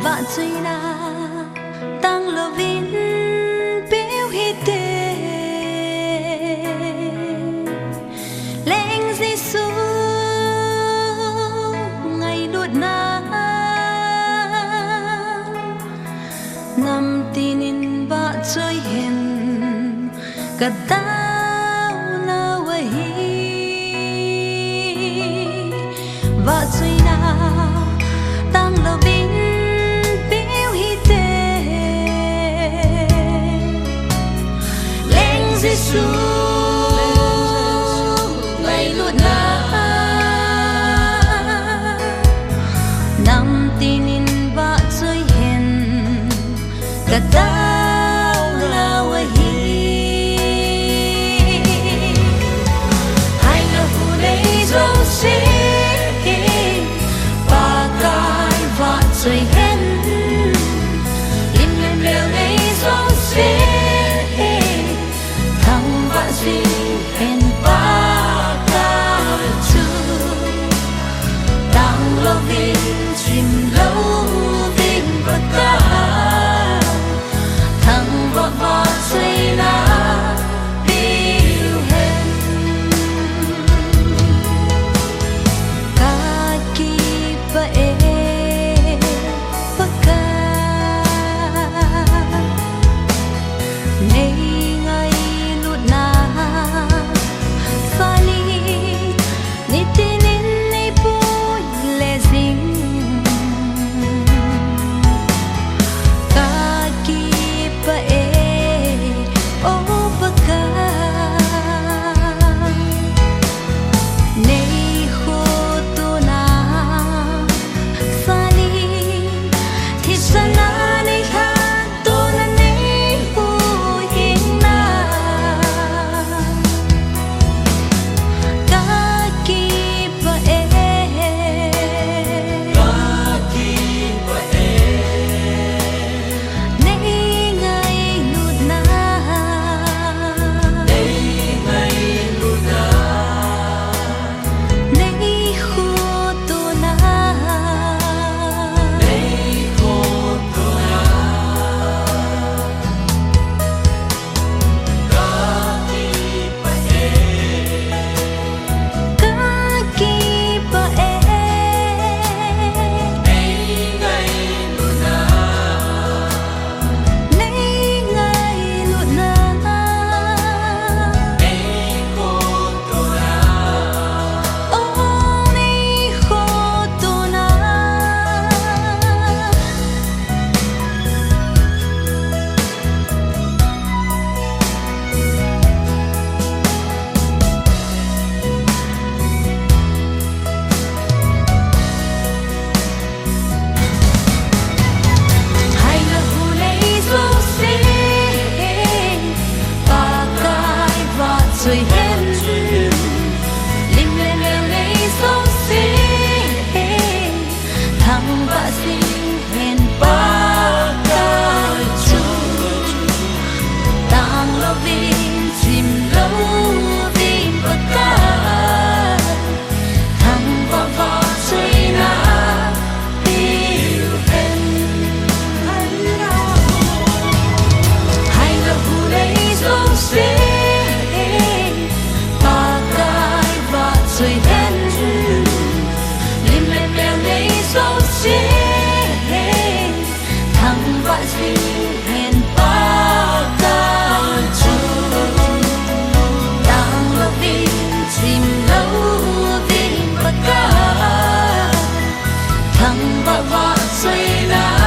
và chơi na tăng lo vin biểu hi tê lên Giêsu ngày đuột na nằm tinin và chơi hiền cả tao na vậy và chơi na tăng lo vin biểu hi tê lên Giêsu ngày luôn na nằm tinin và chơi hiền cả tao na vậy hai là phụ đây dấu xí chơi hen lim lim leo lấy gió xế thằng bạn gì hen ba ca chu đang lo vin chim lâu vin bờ ca thằng vợ vợ chơi na điều hen ca kỳ vậy chơi hen lim lên leo lấy gió xế thằng vợ xinh hèn ba ca chu đang lo vin chim lâu vin bờ ca thằng vợ vợ chơi na điều hen hay là vụ đấy gió xế chơi hen lim lên leo lấy gió xế thằng vợ xinh hèn ba ca chu đang lo vin chim lâu vin bờ ca thằng vợ vợ chơi na